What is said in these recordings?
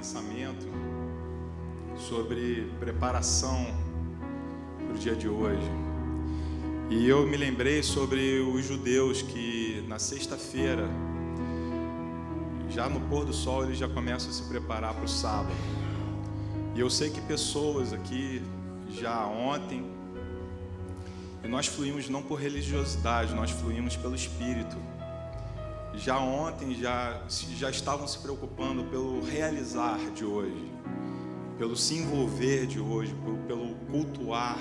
pensamento sobre preparação para o dia de hoje. E eu me lembrei sobre os judeus que na sexta-feira, já no pôr do sol, eles já começam a se preparar para o sábado. E eu sei que pessoas aqui já ontem, e nós fluímos não por religiosidade, nós fluímos pelo Espírito. Já ontem já estavam se preocupando pelo realizar de hoje, pelo se envolver de hoje, pelo cultuar,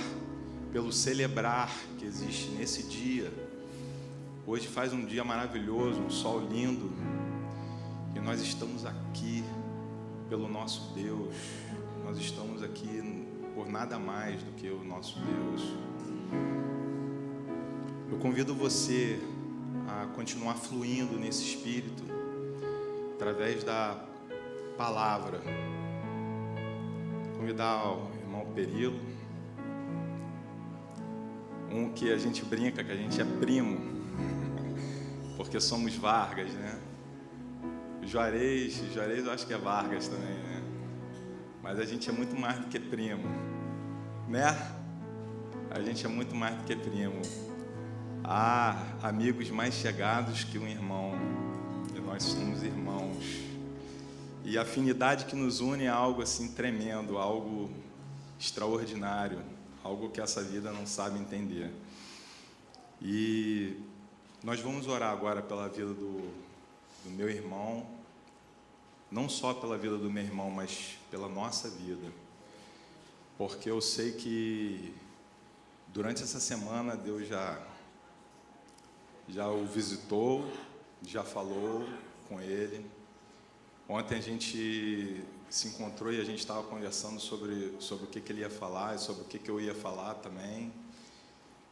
pelo celebrar que existe nesse dia. Hoje faz um dia maravilhoso, um sol lindo, e nós estamos aqui pelo nosso Deus. Nós estamos aqui por nada mais do que o nosso Deus. Eu convido você a continuar fluindo nesse espírito através da palavra. Convidar o irmão Perilo, um que a gente brinca que a gente é primo, porque somos Vargas, né? Juarez eu acho que é Vargas também, né? Mas a gente é muito mais do que primo, né? A gente é muito mais do que primo. Há amigos mais chegados que um irmão, e nós somos irmãos. E a afinidade que nos une é algo assim tremendo, algo extraordinário, algo que essa vida não sabe entender. E nós vamos orar agora pela vida do meu irmão, não só pela vida do meu irmão, mas pela nossa vida. Porque eu sei que durante essa semana Deus já o visitou, já falou com ele. Ontem a gente se encontrou e a gente estava conversando sobre o que ele ia falar e sobre o que eu ia falar também.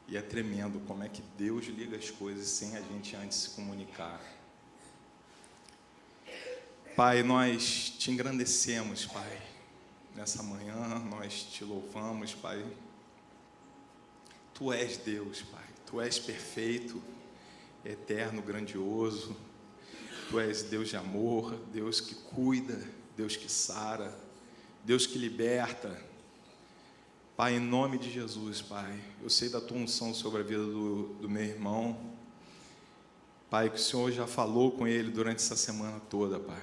E é tremendo como é que Deus liga as coisas sem a gente antes se comunicar. Pai, nós te engrandecemos, Pai. Nessa manhã nós te louvamos, Pai. Tu és Deus, Pai. Tu és perfeito, eterno, grandioso. Tu és Deus de amor, Deus que cuida, Deus que sara, Deus que liberta. Pai, em nome de Jesus, Pai, eu sei da tua unção sobre a vida do meu irmão. Pai, que o Senhor já falou com ele durante essa semana toda, Pai.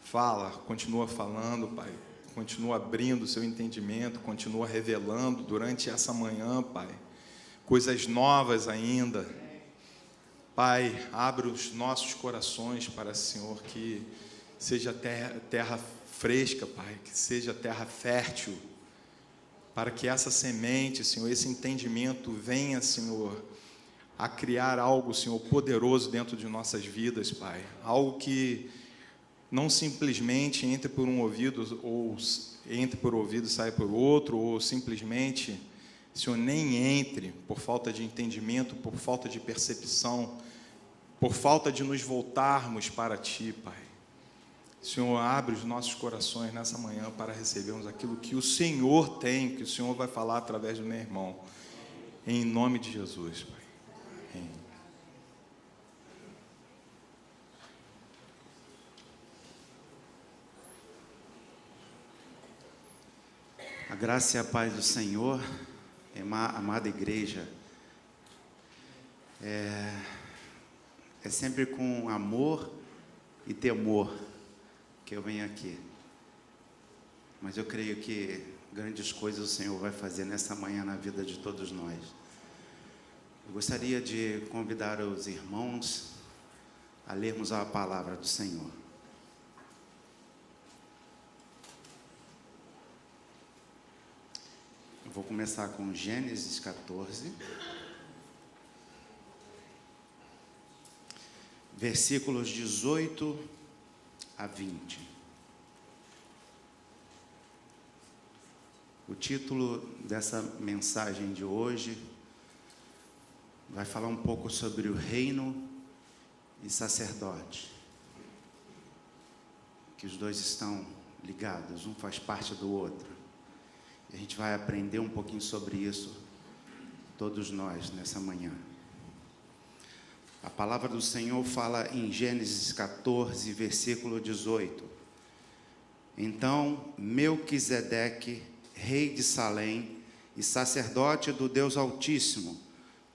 Fala, continua falando, Pai. Continua abrindo o seu entendimento, continua revelando durante essa manhã, Pai, coisas novas ainda. Pai, abre os nossos corações para o Senhor, que seja terra fresca, Pai, que seja terra fértil, para que essa semente, Senhor, esse entendimento venha, Senhor, a criar algo, Senhor, poderoso dentro de nossas vidas, Pai. Algo que não simplesmente entre por um ouvido, ou entre por um ouvido e sai por outro, ou simplesmente, Senhor, nem entre por falta de entendimento, por falta de percepção, por falta de nos voltarmos para Ti, Pai. Senhor, abre os nossos corações nessa manhã para recebermos aquilo que o Senhor tem, que o Senhor vai falar através do meu irmão. Em nome de Jesus, Pai. Amém. A graça e a paz do Senhor, amada igreja, é sempre com amor e temor que eu venho aqui. Mas eu creio que grandes coisas o Senhor vai fazer nessa manhã na vida de todos nós. Eu gostaria de convidar os irmãos a lermos a palavra do Senhor. Eu vou começar com Gênesis 14, versículos 18 a 20. O título dessa mensagem de hoje vai falar um pouco sobre o reino e sacerdote, que os dois estão ligados, um faz parte do outro. E a gente vai aprender um pouquinho sobre isso, todos nós, nessa manhã. A palavra do Senhor fala em Gênesis 14, versículo 18. Então Melquisedeque, rei de Salém e sacerdote do Deus Altíssimo,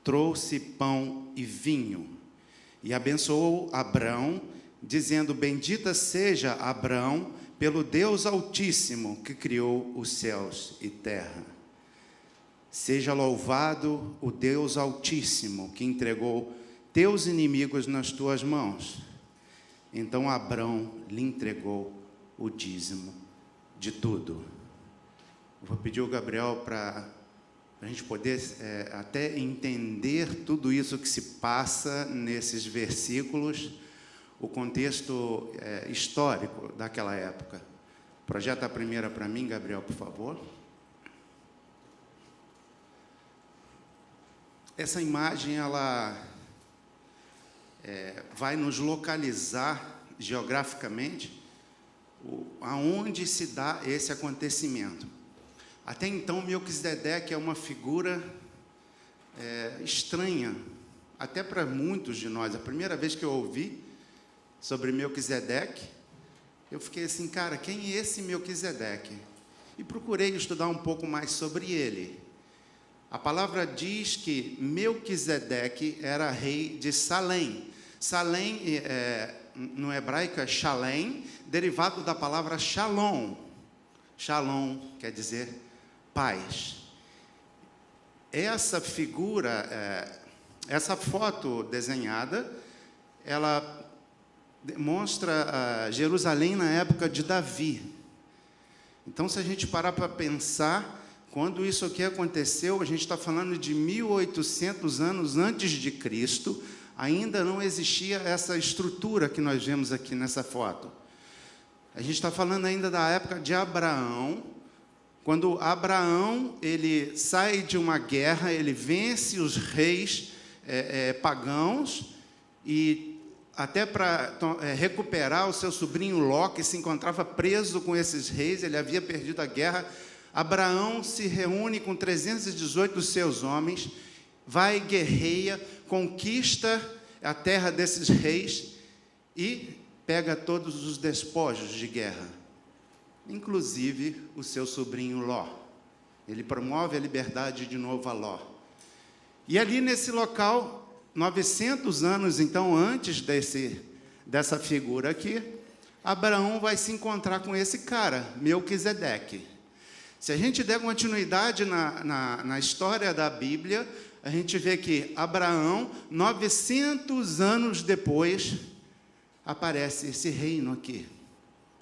trouxe pão e vinho e abençoou Abrão, dizendo: bendita seja Abrão pelo Deus Altíssimo que criou os céus e terra. Seja louvado o Deus Altíssimo que entregou teus inimigos nas tuas mãos. Então Abrão lhe entregou o dízimo de tudo. Vou pedir ao Gabriel para a gente poder até entender tudo isso que se passa nesses versículos, o contexto histórico daquela época. Projeta a primeira para mim, Gabriel, por favor. Essa imagem, ela vai nos localizar geograficamente aonde se dá esse acontecimento. Até então, Melquisedeque é uma figura estranha, até para muitos de nós. A primeira vez que eu ouvi sobre Melquisedeque, eu fiquei assim, cara, quem é esse Melquisedeque? E procurei estudar um pouco mais sobre ele. A palavra diz que Melquisedeque era rei de Salém. Salém, no hebraico, é Shalem, derivado da palavra Shalom. Shalom quer dizer paz. Essa figura, essa foto desenhada, ela demonstra Jerusalém na época de Davi. Então, se a gente parar para pensar, quando isso aqui aconteceu, a gente está falando de 1800 anos antes de Cristo, ainda não existia essa estrutura que nós vemos aqui nessa foto. A gente está falando ainda da época de Abraão, quando Abraão ele sai de uma guerra, ele vence os reis pagãos, e até para recuperar o seu sobrinho Ló, que se encontrava preso com esses reis, ele havia perdido a guerra. Abraão se reúne com 318 dos seus homens, vai, guerreia, conquista a terra desses reis e pega todos os despojos de guerra, inclusive o seu sobrinho Ló. Ele promove a liberdade de novo a Ló. E ali nesse local, 900 anos então antes dessa figura aqui, Abraão vai se encontrar com esse cara, Melquisedeque. Se a gente der continuidade na história da Bíblia, a gente vê que Abraão, 900 anos depois, aparece esse reino aqui.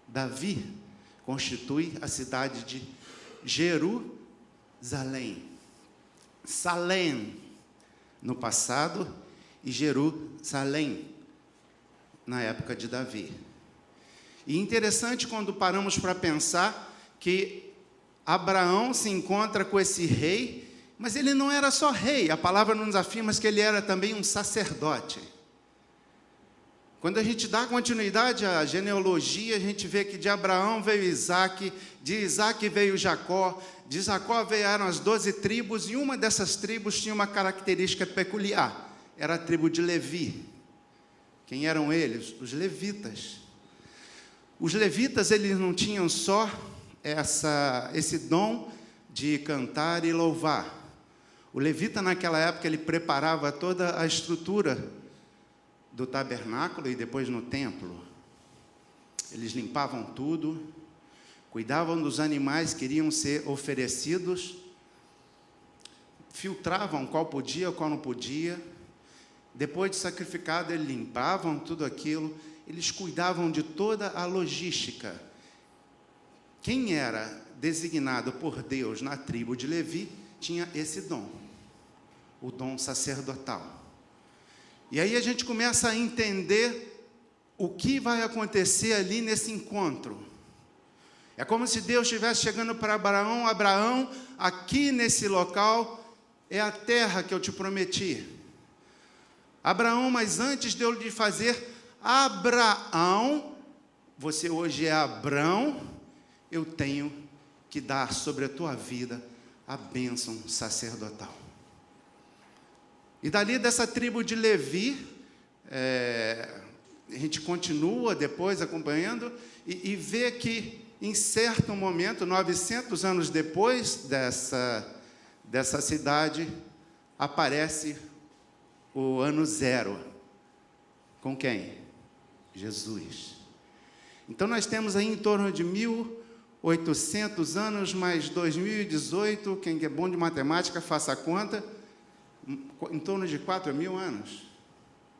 Davi constitui a cidade de Jerusalém. Salém no passado e Jerusalém na época de Davi. E interessante quando paramos para pensar que Abraão se encontra com esse rei, mas ele não era só rei, a palavra nos afirma que ele era também um sacerdote. Quando a gente dá continuidade à genealogia, a gente vê que de Abraão veio Isaque, de Isaque veio Jacó, de Jacó vieram as 12 tribos, e uma dessas tribos tinha uma característica peculiar, era a tribo de Levi. Quem eram eles? Os levitas. Os levitas, eles não tinham só esse dom de cantar e louvar. O levita naquela época ele preparava toda a estrutura do tabernáculo e depois no templo. Eles limpavam tudo, cuidavam dos animais que iriam ser oferecidos, filtravam qual podia, qual não podia. Depois de sacrificado, eles limpavam tudo aquilo, eles cuidavam de toda a logística. Quem era designado por Deus na tribo de Levi tinha esse dom, o dom sacerdotal. E aí a gente começa a entender o que vai acontecer ali nesse encontro. É como se Deus estivesse chegando para Abraão: Abraão, aqui nesse local é a terra que eu te prometi. Abraão, mas antes de eu lhe fazer Abraão, você hoje é Abrão, eu tenho que dar sobre a tua vida a bênção sacerdotal. E dali dessa tribo de Levi, a gente continua depois acompanhando e vê que em certo momento, 900 anos depois dessa cidade, aparece o ano zero. Com quem? Jesus. Então, nós temos aí em torno de 1.800 anos, mais 2018, quem é bom de matemática, faça a conta, em torno de 4.000 anos,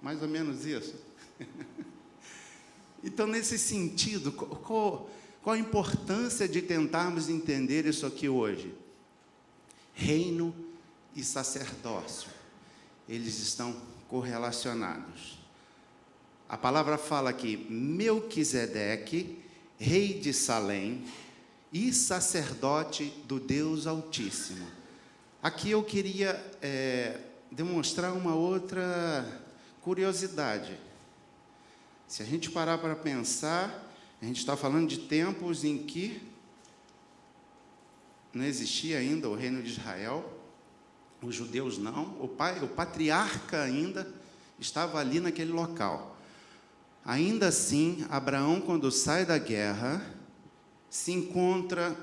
mais ou menos isso. Então, nesse sentido, qual a importância de tentarmos entender isso aqui hoje? Reino e sacerdócio, eles estão correlacionados. A palavra fala aqui, Melquisedeque, rei de Salém e sacerdote do Deus Altíssimo. Aqui eu queria demonstrar uma outra curiosidade. Se a gente parar para pensar, a gente está falando de tempos em que não existia ainda o reino de Israel, os judeus não, o patriarca ainda estava ali naquele local. Ainda assim, Abraão, quando sai da guerra, se encontra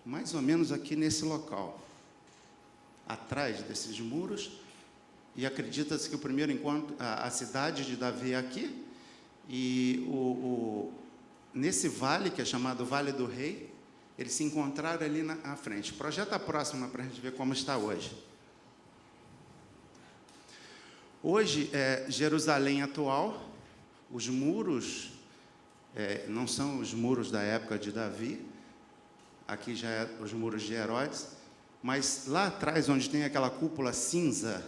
mais ou menos aqui nesse local, atrás desses muros, e acredita-se que o primeiro encontro, a cidade de Davi é aqui, e nesse vale, que é chamado Vale do Rei, eles se encontraram ali na frente. Projeta a próxima para a gente ver como está hoje. Hoje, Jerusalém atual, os muros, não são os muros da época de Davi, aqui já é os muros de Herodes, mas lá atrás, onde tem aquela cúpula cinza,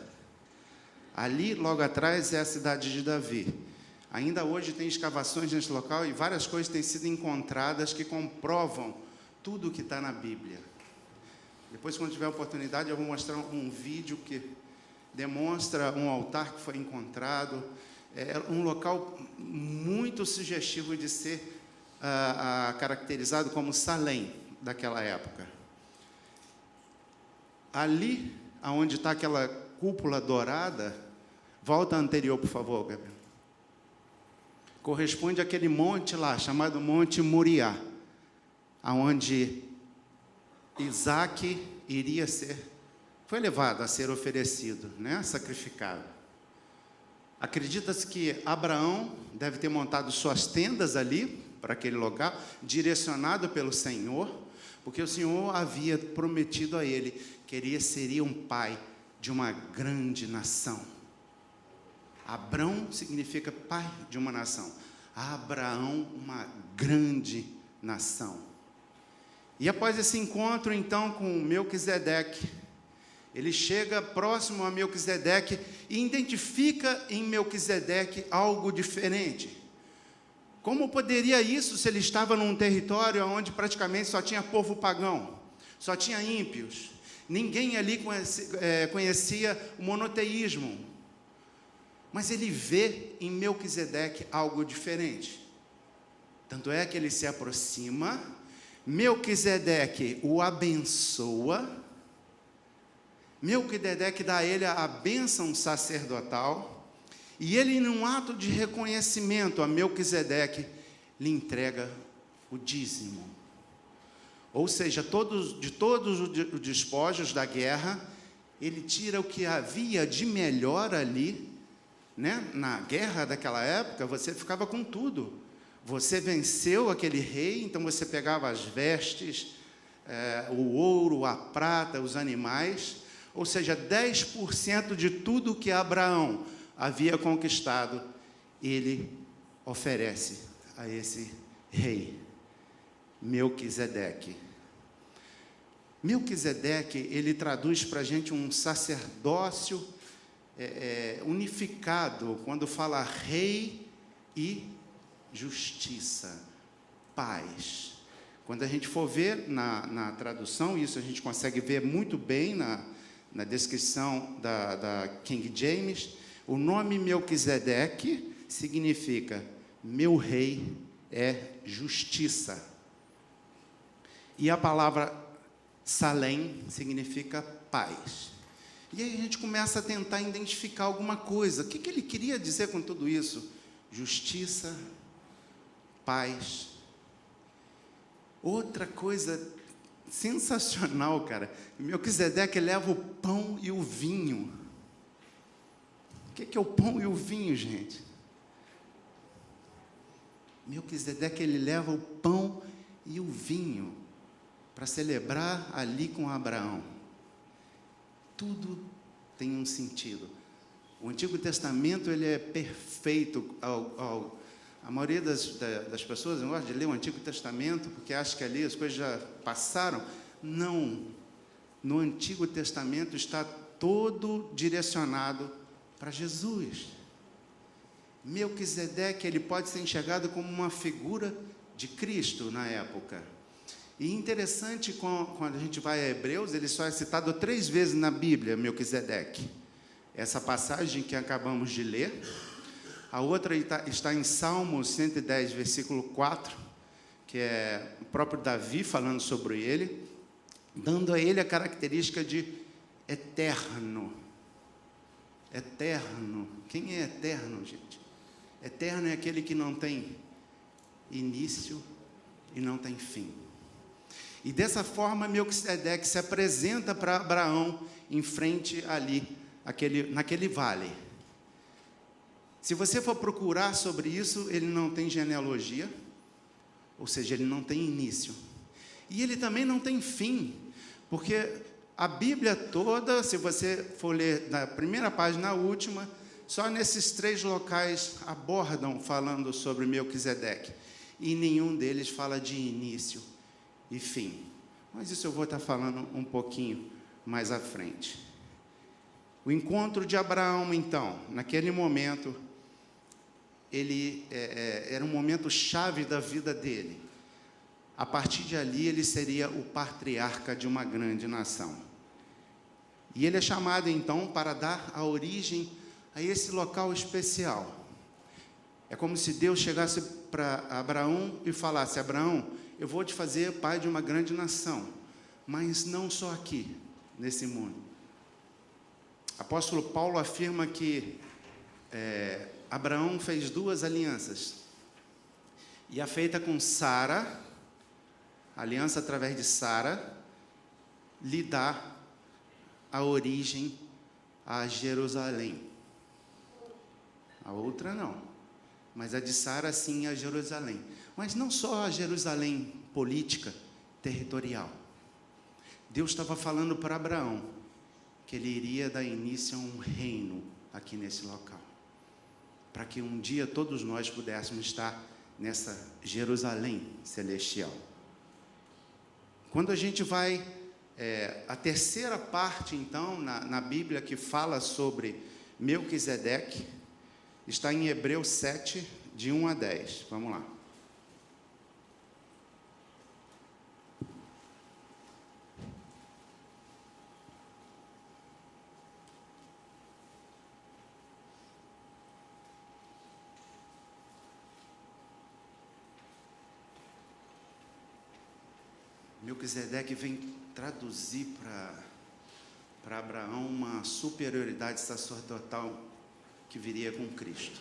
ali, logo atrás, é a cidade de Davi. Ainda hoje tem escavações nesse local e várias coisas têm sido encontradas que comprovam tudo o que está na Bíblia. Depois, quando tiver oportunidade, eu vou mostrar um vídeo que demonstra um altar que foi encontrado. É um local muito sugestivo de ser caracterizado como Salém, daquela época. Ali, onde está aquela cúpula dourada, volta anterior, por favor, Gabriel. Corresponde àquele monte lá, chamado Monte Moriá, aonde Isaac foi levado a ser oferecido, né? Sacrificado. Acredita-se que Abraão deve ter montado suas tendas ali, para aquele local, direcionado pelo Senhor, porque o Senhor havia prometido a ele que ele seria um pai de uma grande nação. Abrão significa pai de uma nação. Abraão, uma grande nação. E após esse encontro, então, com Melquisedeque, ele chega próximo a Melquisedeque e identifica em Melquisedeque algo diferente. Como poderia isso se ele estava num território onde praticamente só tinha povo pagão, só tinha ímpios? Ninguém ali conhecia o monoteísmo. Mas ele vê em Melquisedeque algo diferente. Tanto é que ele se aproxima, Melquisedeque o abençoa, Melquisedeque dá a ele a bênção sacerdotal, e ele, num ato de reconhecimento a Melquisedeque, lhe entrega o dízimo. Ou seja, de todos os despojos da guerra, ele tira o que havia de melhor ali, né? Na guerra daquela época, você ficava com tudo. Você venceu aquele rei, então você pegava as vestes, o ouro, a prata, os animais, ou seja, 10% de tudo que Abraão havia conquistado, ele oferece a esse rei, Melquisedeque. Melquisedeque, ele traduz para a gente um sacerdócio unificado, quando fala rei e justiça, paz. Quando a gente for ver na tradução, isso a gente consegue ver muito bem na descrição da King James, o nome Melquisedeque significa meu rei é justiça. E a palavra Salém significa paz. E aí a gente começa a tentar identificar alguma coisa. O que ele queria dizer com tudo isso? Justiça, paz. Outra coisa sensacional, cara. Melquisedeque leva o pão e o vinho. O que é o pão e o vinho, gente? Melquisedeque, ele leva o pão e o vinho para celebrar ali com Abraão. Tudo tem um sentido. O Antigo Testamento, ele é perfeito. A maioria das pessoas não gosta de ler o Antigo Testamento porque acha que ali as coisas já passaram. Não. No Antigo Testamento está todo direcionado para Jesus. Melquisedeque, ele pode ser enxergado como uma figura de Cristo na época. E interessante, quando a gente vai a Hebreus, ele só é citado 3 vezes na Bíblia, Melquisedeque. Essa passagem que acabamos de ler. A outra está em Salmos 110, versículo 4, que é o próprio Davi falando sobre ele, dando a ele a característica de eterno. Eterno. Quem é eterno, gente? Eterno é aquele que não tem início e não tem fim. E dessa forma, Melquisedeque se apresenta para Abraão em frente ali, naquele vale. Se você for procurar sobre isso, ele não tem genealogia, ou seja, ele não tem início. E ele também não tem fim, porque a Bíblia toda, se você for ler da primeira página à última, só nesses 3 locais abordam falando sobre Melquisedeque. E nenhum deles fala de início e fim. Mas isso eu vou estar falando um pouquinho mais à frente. O encontro de Abraão, então, naquele momento, ele era um momento chave da vida dele. A partir de ali, ele seria o patriarca de uma grande nação. E ele é chamado, então, para dar a origem a esse local especial. É como se Deus chegasse para Abraão e falasse: Abraão, eu vou te fazer pai de uma grande nação, mas não só aqui, nesse mundo. Apóstolo Paulo afirma que Abraão fez 2 alianças. E a feita com Sara, a aliança através de Sara, lhe dá a origem a Jerusalém. A outra não, mas a de Sara sim a Jerusalém. Mas não só a Jerusalém política, territorial. Deus estava falando para Abraão que ele iria dar início a um reino aqui nesse local, para que um dia todos nós pudéssemos estar nessa Jerusalém celestial. Quando a gente vai a terceira parte, então, na Bíblia que fala sobre Melquisedeque, está em Hebreus 7, de 1 a 10. Vamos lá. Melquisedeque vem traduzir para Abraão uma superioridade sacerdotal que viria com Cristo.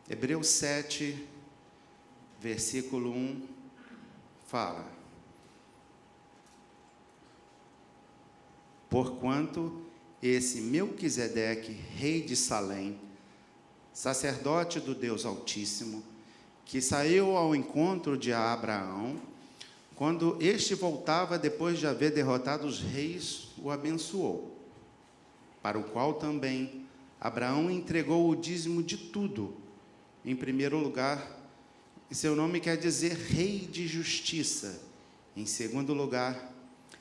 Hebreus 7, versículo 1, fala: porquanto esse Melquisedeque, rei de Salém, sacerdote do Deus Altíssimo, que saiu ao encontro de Abraão, quando este voltava depois de haver derrotado os reis, o abençoou, para o qual também Abraão entregou o dízimo de tudo. Em primeiro lugar, seu nome quer dizer rei de justiça. Em segundo lugar,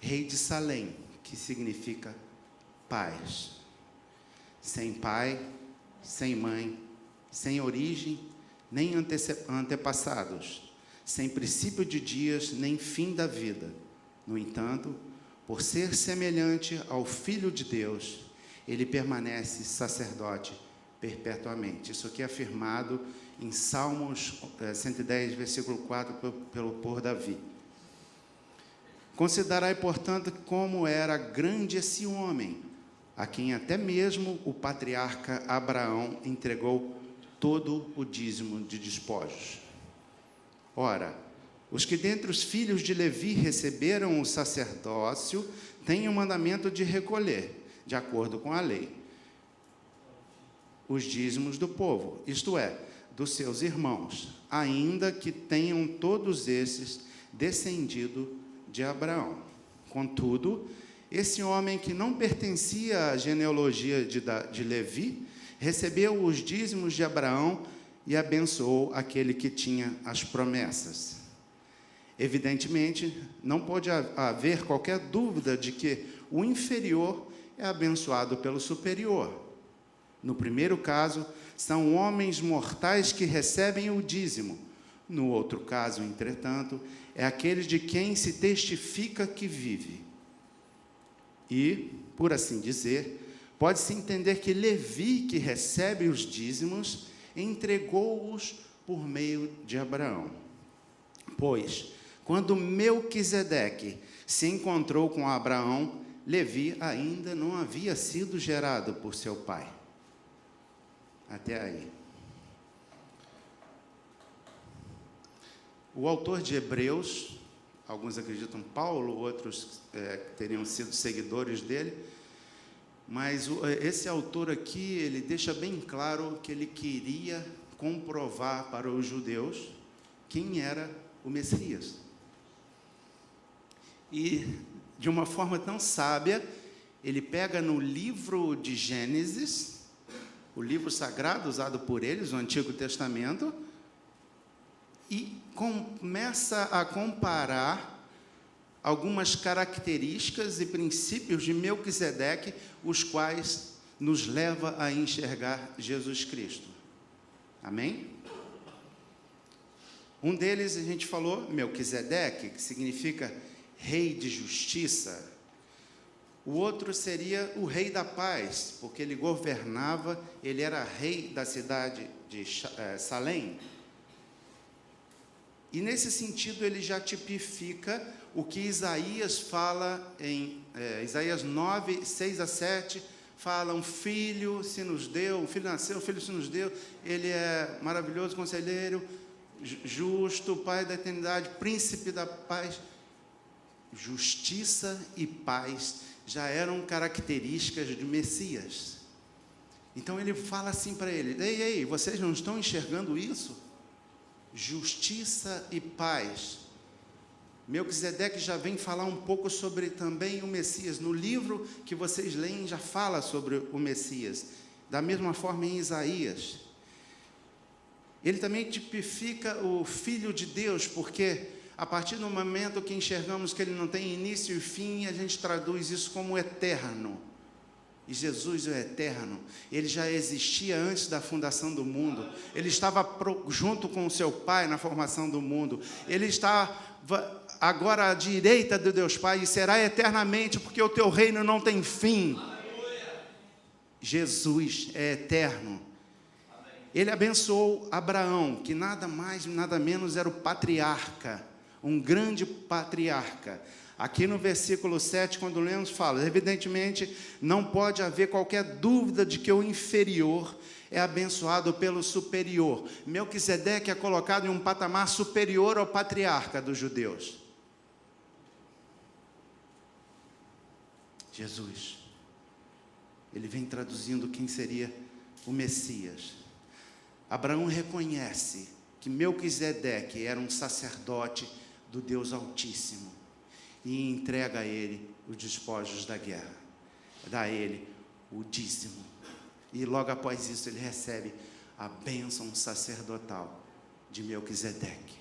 rei de Salém, que significa paz. Sem pai, sem mãe, sem origem, nem antepassados, sem princípio de dias, nem fim da vida. No entanto, por ser semelhante ao Filho de Deus, ele permanece sacerdote perpetuamente. Isso aqui é afirmado em Salmos 110, versículo 4, por Davi. Considerai, portanto, como era grande esse homem, a quem até mesmo o patriarca Abraão entregou todo o dízimo de despojos. Ora, os que dentre os filhos de Levi receberam o sacerdócio têm o mandamento de recolher, de acordo com a lei, os dízimos do povo, isto é, dos seus irmãos, ainda que tenham todos esses descendido de Abraão. Contudo, esse homem que não pertencia à genealogia de Levi, recebeu os dízimos de Abraão e abençoou aquele que tinha as promessas. Evidentemente, não pode haver qualquer dúvida de que o inferior é abençoado pelo superior. No primeiro caso, são homens mortais que recebem o dízimo. No outro caso, entretanto, é aquele de quem se testifica que vive. E, por assim dizer, pode-se entender que Levi, que recebe os dízimos, entregou-os por meio de Abraão. Pois, quando Melquisedeque se encontrou com Abraão, Levi ainda não havia sido gerado por seu pai. Até aí. O autor de Hebreus, alguns acreditam Paulo, outros teriam sido seguidores dele, mas esse autor aqui, ele deixa bem claro que ele queria comprovar para os judeus quem era o Messias. E, de uma forma tão sábia, ele pega no livro de Gênesis, o livro sagrado usado por eles, o Antigo Testamento, e começa a comparar algumas características e princípios de Melquisedeque, os quais nos leva a enxergar Jesus Cristo. Amém? Um deles, a gente falou, Melquisedeque, que significa rei de justiça. O outro seria o rei da paz, porque ele governava, ele era rei da cidade de Salém. E nesse sentido ele já tipifica o que Isaías fala em Isaías 9, 6 a 7, fala, um filho se nos deu, um filho nasceu, um filho se nos deu, ele é maravilhoso conselheiro, justo, pai da eternidade, príncipe da paz. Justiça e paz já eram características de Messias. Então ele fala assim para ele, ei, vocês não estão enxergando isso? Justiça e paz. Melquisedeque já vem falar um pouco sobre também o Messias. No livro que vocês leem já fala sobre o Messias. Da mesma forma em Isaías. Ele também tipifica o Filho de Deus, porque a partir do momento que enxergamos que ele não tem início e fim, a gente traduz isso como eterno. E Jesus é eterno. Ele já existia antes da fundação do mundo. Ele estava junto com o seu Pai na formação do mundo. Ele está agora à direita do Deus Pai e será eternamente, porque o teu reino não tem fim. Jesus é eterno. Ele abençoou Abraão, que nada mais, nada menos era o patriarca, um grande patriarca. Aqui no versículo 7, quando lemos, fala, evidentemente, não pode haver qualquer dúvida de que o inferior é abençoado pelo superior. Melquisedeque é colocado em um patamar superior ao patriarca dos judeus. Jesus. Ele vem traduzindo quem seria o Messias. Abraão reconhece que Melquisedeque era um sacerdote do Deus Altíssimo e entrega a ele os despojos da guerra, dá a ele o dízimo, e logo após isso ele recebe a bênção sacerdotal de Melquisedeque.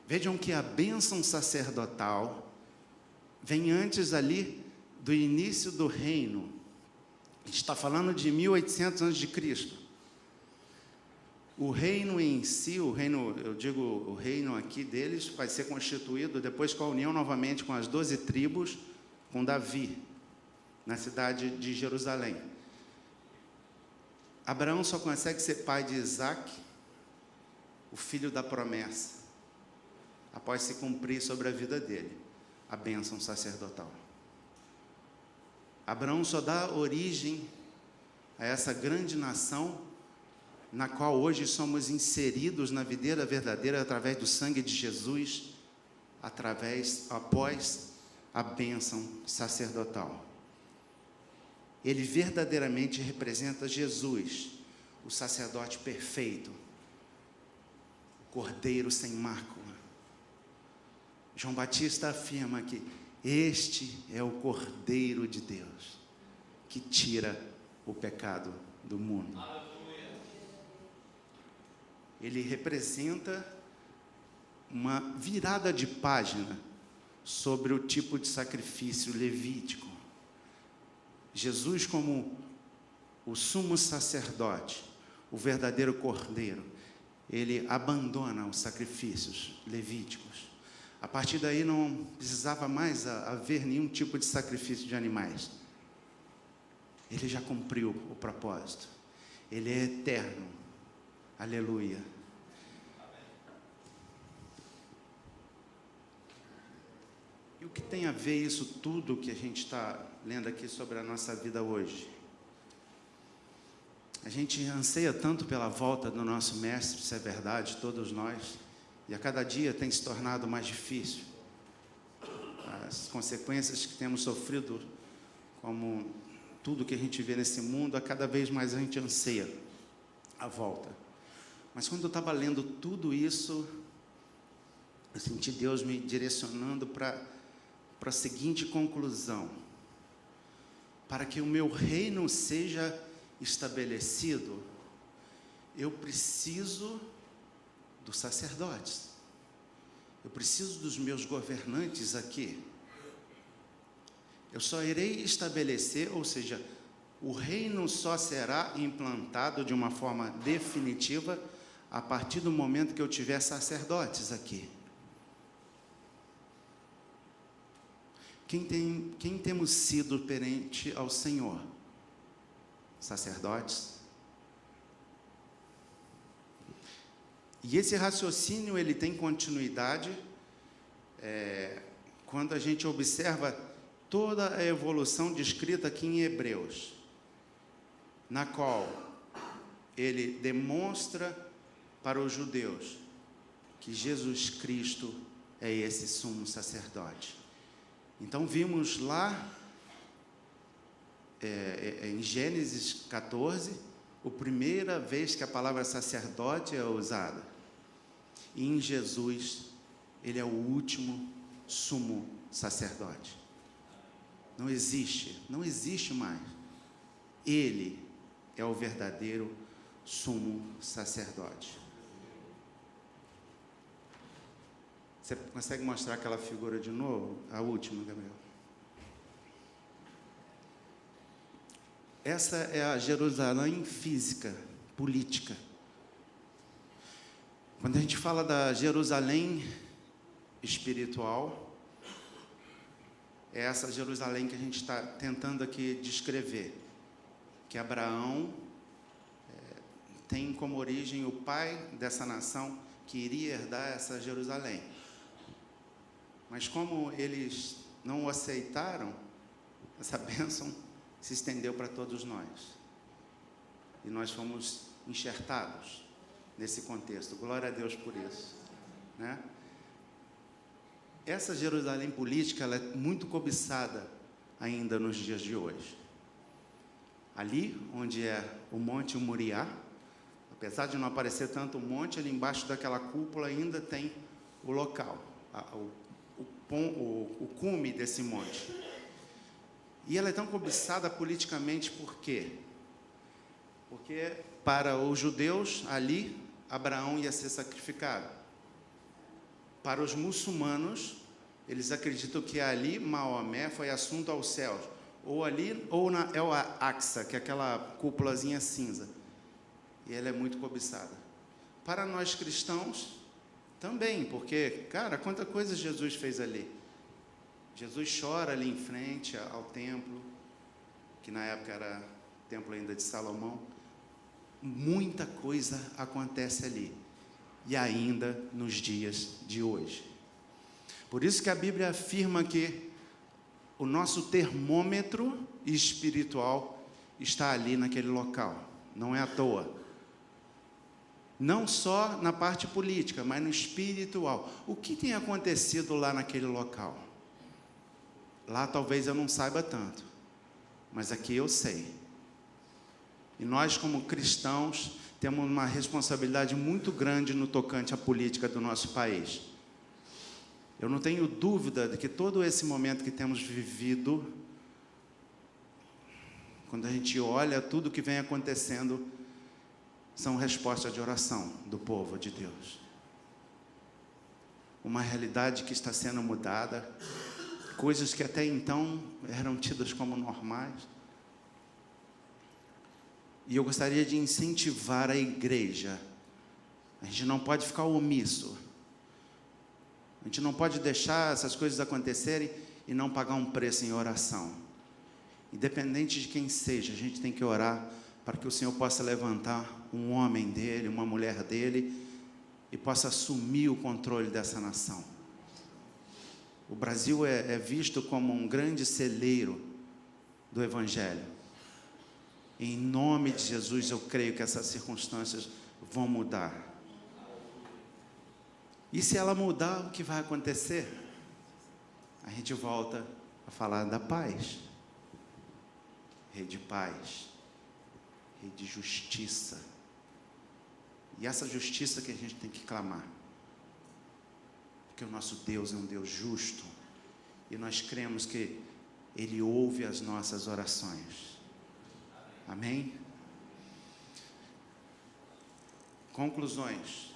Vejam que a bênção sacerdotal vem antes ali do início do reino. Está falando de 1800 a.C. O reino em si, o reino, eu digo o reino aqui deles, vai ser constituído depois com a união novamente com as 12 tribos, com Davi, na cidade de Jerusalém. Abraão só consegue ser pai de Isaac, o filho da promessa, após se cumprir sobre a vida dele, a bênção sacerdotal. Abraão só dá origem a essa grande nação na qual hoje somos inseridos na videira verdadeira através do sangue de Jesus, após a bênção sacerdotal. Ele verdadeiramente representa Jesus, o sacerdote perfeito, Cordeiro sem mácula. João Batista afirma que este é o Cordeiro de Deus, que tira o pecado do mundo. Ele representa uma virada de página sobre o tipo de sacrifício levítico. Jesus, como o sumo sacerdote, o verdadeiro cordeiro, ele abandona os sacrifícios levíticos. A partir daí não precisava mais haver nenhum tipo de sacrifício de animais. Ele já cumpriu o propósito. Ele é eterno. Aleluia. E o que tem a ver isso tudo que a gente está lendo aqui sobre a nossa vida hoje? A gente anseia tanto pela volta do nosso Mestre, isso é verdade, todos nós, e a cada dia tem se tornado mais difícil. As consequências que temos sofrido, como tudo que a gente vê nesse mundo, a cada vez mais a gente anseia a volta. Mas quando eu estava lendo tudo isso, eu senti Deus me direcionando para a seguinte conclusão: para que o meu reino seja estabelecido, eu preciso dos sacerdotes, eu preciso dos meus governantes aqui. Eu só irei estabelecer, ou seja, o reino só será implantado de uma forma definitiva a partir do momento que eu tiver sacerdotes aqui. Quem temos sido perante ao Senhor? Sacerdotes. E esse raciocínio, ele tem continuidade quando a gente observa toda a evolução descrita aqui em Hebreus, na qual ele demonstra para os judeus que Jesus Cristo é esse sumo sacerdote. Então vimos lá em Gênesis 14, a primeira vez que a palavra sacerdote é usada. E em Jesus, ele é o último sumo sacerdote. Não existe mais. Ele é o verdadeiro sumo sacerdote. Você consegue mostrar aquela figura de novo? A última, Gabriel. Essa é a Jerusalém física, política. Quando a gente fala da Jerusalém espiritual, é essa Jerusalém que a gente está tentando aqui descrever, que Abraão tem como origem o pai dessa nação que iria herdar essa Jerusalém. Mas como eles não o aceitaram, essa bênção se estendeu para todos nós. E nós fomos enxertados nesse contexto. Glória a Deus por isso, né? Essa Jerusalém política, ela é muito cobiçada ainda nos dias de hoje. Ali, onde é o Monte Moriá, apesar de não aparecer tanto o monte, ali embaixo daquela cúpula ainda tem o local, o cume desse monte. E ela é tão cobiçada politicamente por quê? Porque para os judeus, ali, Abraão ia ser sacrificado. Para os muçulmanos, eles acreditam que ali Maomé foi assunto aos céus. Ou ali, ou na El Aqsa, que é aquela cúpulazinha cinza. E ela é muito cobiçada. Para nós cristãos, também, porque, cara, quanta coisa Jesus fez ali. Jesus chora ali em frente ao templo, que na época era o templo ainda de Salomão. Muita coisa acontece ali. E ainda nos dias de hoje. Por isso que a Bíblia afirma que o nosso termômetro espiritual está ali naquele local. Não é à toa. Não só na parte política, mas no espiritual. O que tem acontecido lá naquele local? Lá talvez eu não saiba tanto, mas aqui eu sei. E nós, como cristãos, temos uma responsabilidade muito grande no tocante à política do nosso país. Eu não tenho dúvida de que todo esse momento que temos vivido, quando a gente olha tudo que vem acontecendo, são respostas de oração do povo de Deus. Uma realidade que está sendo mudada, coisas que até então eram tidas como normais. E eu gostaria de incentivar a igreja. A gente não pode ficar omisso. A gente não pode deixar essas coisas acontecerem e não pagar um preço em oração. Independente de quem seja, a gente tem que orar para que o Senhor possa levantar um homem dele, uma mulher dele, e possa assumir o controle dessa nação. O Brasil é visto como um grande celeiro do Evangelho. Em nome de Jesus, eu creio que essas circunstâncias vão mudar. E se ela mudar, o que vai acontecer? A gente volta a falar da paz. Rei de paz. Rei de justiça. E essa justiça que a gente tem que clamar. Porque o nosso Deus é um Deus justo. E nós cremos que Ele ouve as nossas orações. Amém? Conclusões.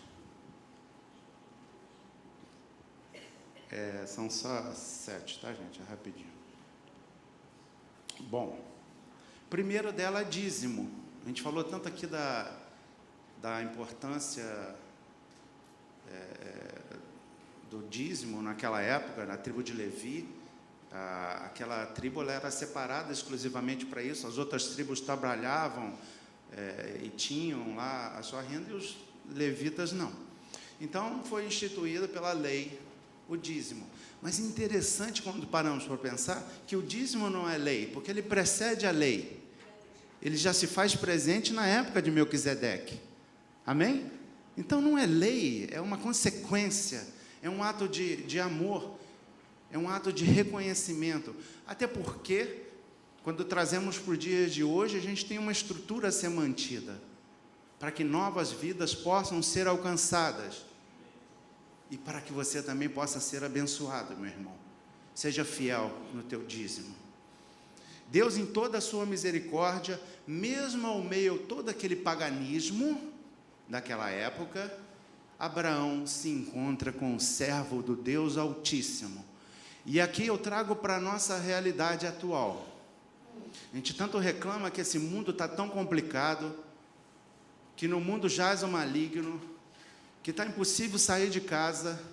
São só 7, tá, gente? É rapidinho. Bom, primeiro dela é dízimo. A gente falou tanto aqui da importância do dízimo naquela época, na tribo de Levi. Aquela tribo ela era separada exclusivamente para isso. As outras tribos trabalhavam e tinham lá a sua renda, e os levitas não. Então foi instituído pela lei o dízimo. Mas interessante, quando paramos para pensar, que o dízimo não é lei, porque ele precede a lei. Ele já se faz presente na época de Melquisedeque. Amém? Então não é lei, é uma consequência, é um ato de amor, é um ato de reconhecimento. Até porque, quando trazemos para o dia de hoje, a gente tem uma estrutura a ser mantida, para que novas vidas possam ser alcançadas. E para que você também possa ser abençoado, meu irmão. Seja fiel no teu dízimo. Deus, em toda a sua misericórdia, mesmo ao meio de todo aquele paganismo daquela época, Abraão se encontra com o servo do Deus Altíssimo. E aqui eu trago para a nossa realidade atual. A gente tanto reclama que esse mundo está tão complicado, que no mundo jaz o maligno, que está impossível sair de casa,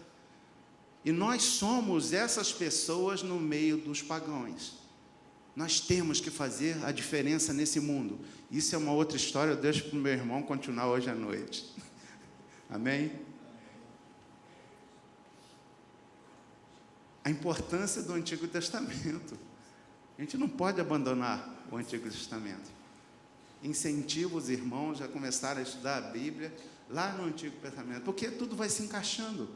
e nós somos essas pessoas no meio dos pagãos. Nós temos que fazer a diferença nesse mundo. Isso é uma outra história, eu deixo para o meu irmão continuar hoje à noite. Amém? A importância do Antigo Testamento. A gente não pode abandonar o Antigo Testamento. Incentivo os irmãos a começarem a estudar a Bíblia lá no Antigo Testamento, porque tudo vai se encaixando.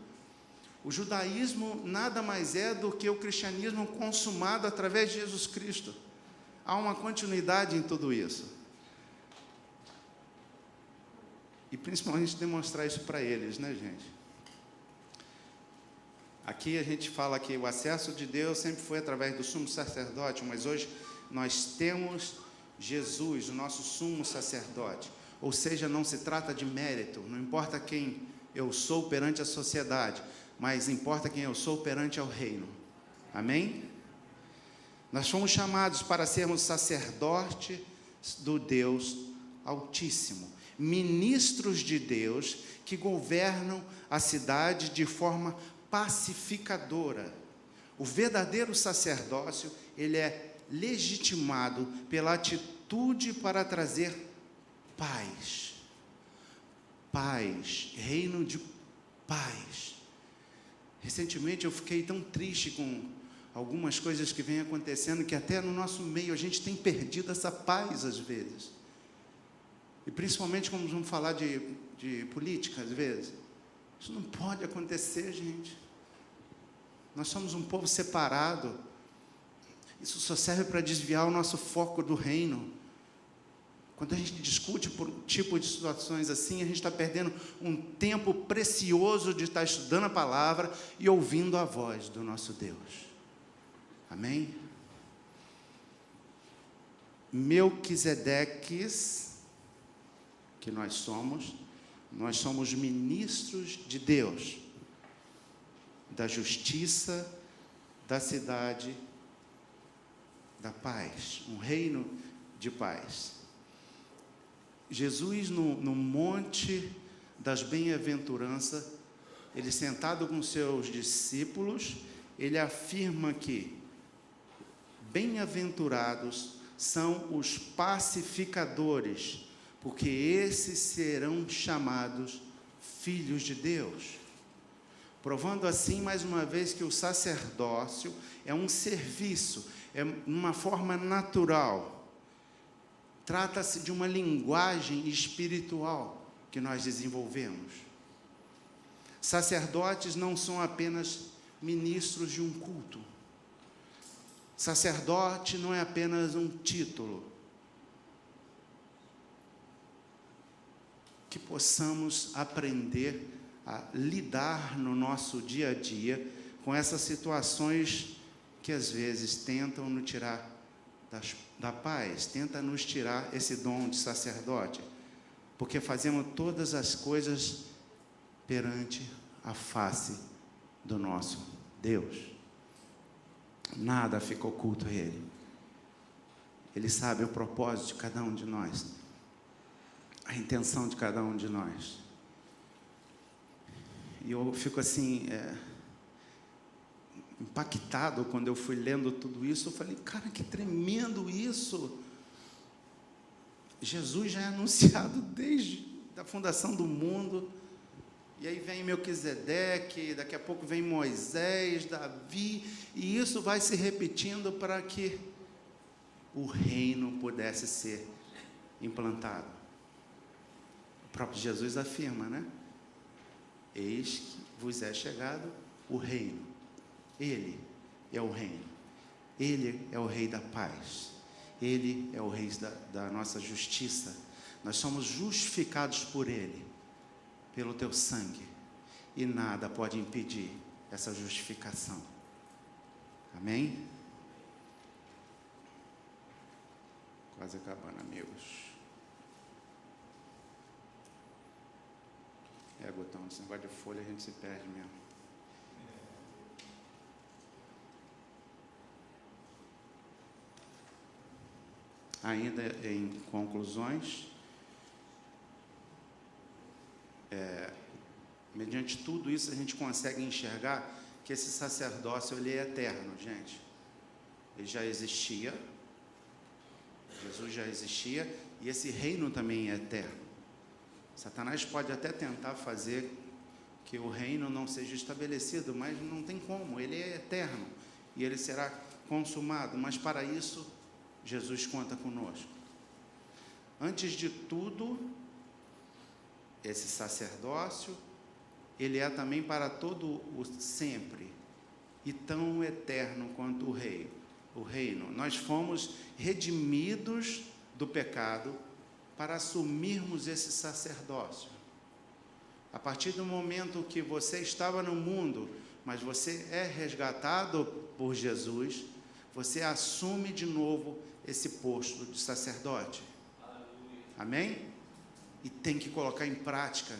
O judaísmo nada mais é do que o cristianismo consumado através de Jesus Cristo. Há uma continuidade em tudo isso. E principalmente demonstrar isso para eles, né, gente? Aqui a gente fala que o acesso de Deus sempre foi através do sumo sacerdote, mas hoje nós temos Jesus, o nosso sumo sacerdote. Ou seja, não se trata de mérito, não importa quem eu sou perante a sociedade, mas importa quem eu sou perante ao reino. Amém? Nós fomos chamados para sermos sacerdotes do Deus Altíssimo, ministros de Deus que governam a cidade de forma pacificadora. O verdadeiro sacerdócio, ele é legitimado pela atitude para trazer paz. Paz, reino de paz. Recentemente eu fiquei tão triste com algumas coisas que vêm acontecendo, que até no nosso meio a gente tem perdido essa paz às vezes. E principalmente quando vamos falar de política, às vezes. Isso não pode acontecer, gente. Nós somos um povo separado. Isso só serve para desviar o nosso foco do reino. Quando a gente discute por um tipo de situações assim, a gente está perdendo um tempo precioso de estar estudando a palavra e ouvindo a voz do nosso Deus. Amém? Melquisedeques, que nós somos ministros de Deus, da justiça, da cidade, da paz, um reino de paz. Jesus, no monte das bem-aventuranças, ele sentado com seus discípulos, ele afirma que bem-aventurados são os pacificadores, porque esses serão chamados filhos de Deus. Provando assim, mais uma vez, que o sacerdócio é um serviço, é uma forma natural. Trata-se de uma linguagem espiritual que nós desenvolvemos. Sacerdotes não são apenas ministros de um culto. Sacerdote não é apenas um título. Que possamos aprender a lidar no nosso dia a dia com essas situações que às vezes tentam nos tirar da paz, tentam nos tirar esse dom de sacerdote, porque fazemos todas as coisas perante a face do nosso Deus. Nada fica oculto a Ele. Ele sabe o propósito de cada um de nós, a intenção de cada um de nós. E eu fico assim, impactado quando eu fui lendo tudo isso. Eu falei, cara, que tremendo isso. Jesus já é anunciado desde a fundação do mundo. E aí vem Melquisedeque, daqui a pouco vem Moisés, Davi, e isso vai se repetindo para que o reino pudesse ser implantado. O próprio Jesus afirma, né? Eis que vos é chegado o reino. Ele é o reino. Ele é o rei da paz. Ele é o rei da nossa justiça. Nós somos justificados por Ele, pelo teu sangue. E nada pode impedir essa justificação. Amém? Quase acabando, amigos. Gutão, esse negócio de folha a gente se perde mesmo. Ainda em conclusões, mediante tudo isso a gente consegue enxergar que esse sacerdócio ele é eterno, gente. Ele já existia, Jesus já existia, e esse reino também é eterno. Satanás pode até tentar fazer que o reino não seja estabelecido, mas não tem como, ele é eterno, e ele será consumado, mas para isso, Jesus conta conosco. Antes de tudo, esse sacerdócio, ele é também para todo o sempre, e tão eterno quanto o reino. Nós fomos redimidos do pecado para assumirmos esse sacerdócio. A partir do momento que você estava no mundo, mas você é resgatado por Jesus, você assume de novo esse posto de sacerdote. Aleluia. Amém? E tem que colocar em prática.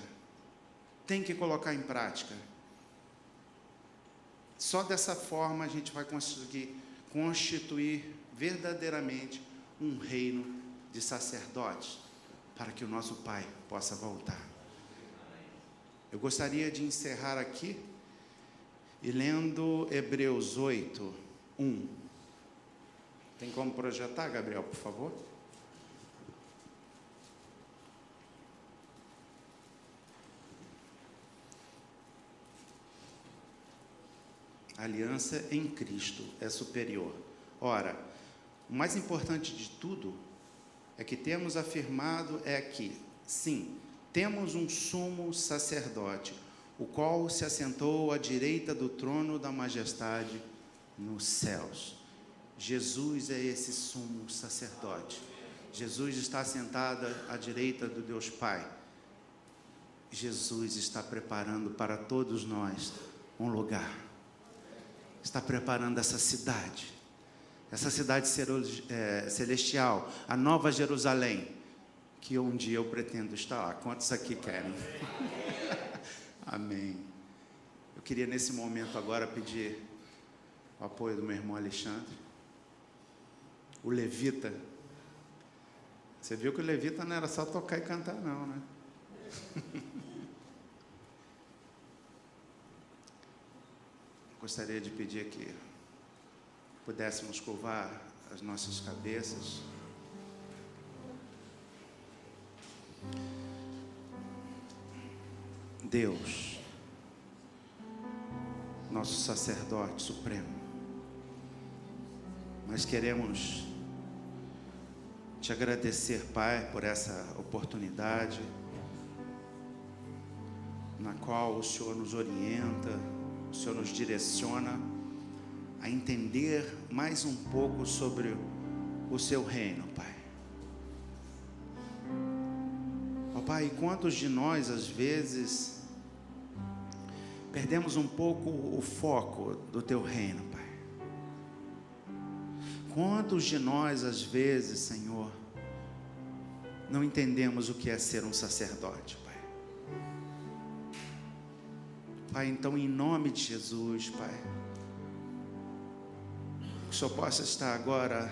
Tem que colocar em prática. Só dessa forma a gente vai conseguir constituir verdadeiramente um reino de sacerdotes, para que o nosso Pai possa voltar. Eu gostaria de encerrar aqui e lendo Hebreus 8, 1. Tem como projetar, Gabriel, por favor? A aliança em Cristo é superior. Ora, o mais importante de tudo é que temos afirmado é que, sim, temos um sumo sacerdote, o qual se assentou à direita do trono da majestade nos céus. Jesus é esse sumo sacerdote. Jesus está sentado à direita do Deus Pai. Jesus está preparando para todos nós um lugar. Está preparando essa cidade celestial, a Nova Jerusalém, que um dia eu pretendo estar lá. Quantos aqui querem? Amém. Eu queria nesse momento agora pedir o apoio do meu irmão Alexandre, o levita. Você viu que o levita não era só tocar e cantar não, né? Gostaria de pedir que pudéssemos curvar as nossas cabeças. Deus, nosso sacerdote supremo, nós queremos te agradecer, Pai, por essa oportunidade na qual o Senhor nos orienta, o Senhor nos direciona a entender mais um pouco sobre o seu reino, Pai. Ó Pai, quantos de nós às vezes perdemos um pouco o foco do teu reino, Pai? Quantos de nós às vezes, Senhor, não entendemos o que é ser um sacerdote, Pai? Pai, então em nome de Jesus, Pai, que o Senhor possa estar agora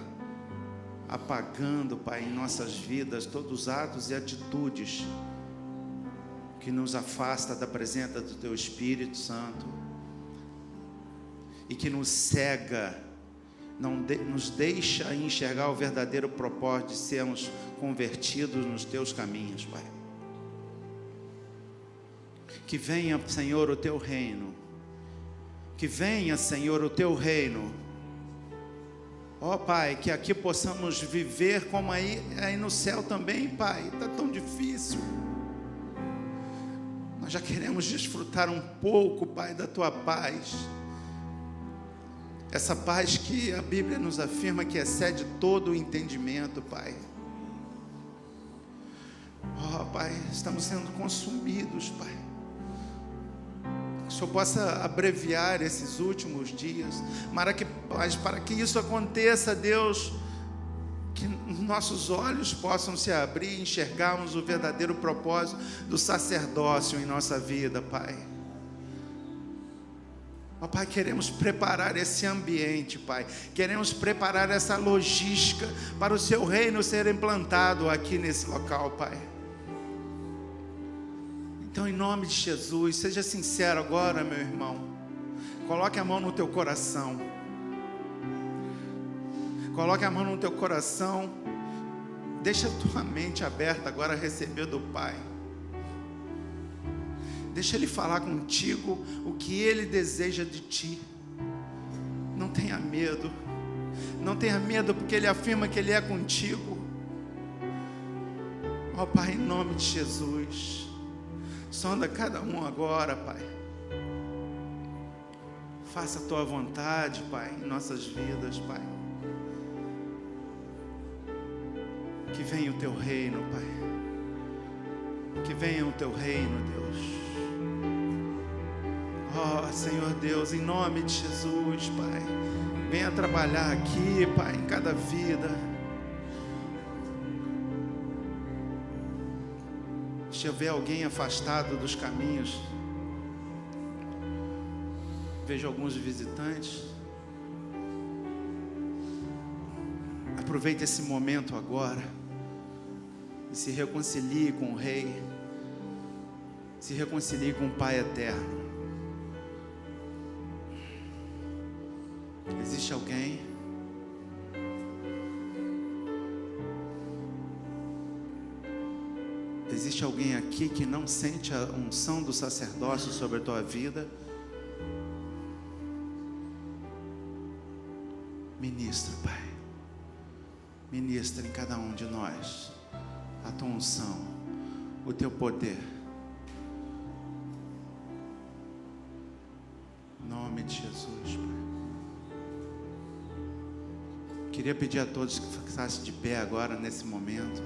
apagando, Pai, em nossas vidas todos os atos e atitudes que nos afasta da presença do Teu Espírito Santo e que nos cega, nos deixa enxergar o verdadeiro propósito de sermos convertidos nos Teus caminhos, Pai. Que venha, Senhor, o Teu reino. Que venha, Senhor, o Teu reino. Ó Pai, que aqui possamos viver como aí no céu também, Pai. Está tão difícil. Nós já queremos desfrutar um pouco, Pai, da Tua paz. Essa paz que a Bíblia nos afirma que excede todo o entendimento, Pai. Ó Pai, estamos sendo consumidos, Pai. Que o Senhor possa abreviar esses últimos dias, mas para que isso aconteça, Deus, que nossos olhos possam se abrir e enxergarmos o verdadeiro propósito do sacerdócio em nossa vida, Pai. Ó Pai, queremos preparar esse ambiente, Pai. Queremos preparar essa logística para o Seu reino ser implantado aqui nesse local, Pai. Então, em nome de Jesus, seja sincero agora, meu irmão. Coloque a mão no teu coração. Coloque a mão no teu coração. Deixa a tua mente aberta agora a receber do Pai. Deixa Ele falar contigo o que Ele deseja de ti. Não tenha medo. Não tenha medo, porque Ele afirma que Ele é contigo. Ó Pai, em nome de Jesus, sonda cada um agora, Pai. Faça a Tua vontade, Pai, em nossas vidas, Pai. Que venha o Teu reino, Pai. Que venha o Teu reino, Deus. Ó Senhor Deus, em nome de Jesus, Pai. Venha trabalhar aqui, Pai, em cada vida. Se houver alguém afastado dos caminhos, vejo alguns visitantes. Aproveite esse momento agora e se reconcilie com o Rei, se reconcilie com o Pai eterno. Existe alguém? Existe alguém aqui que não sente a unção do sacerdócio sobre a tua vida? Ministra, Pai. Ministra em cada um de nós a tua unção, o teu poder. Em nome de Jesus, Pai. Queria pedir a todos que ficassem de pé agora, nesse momento.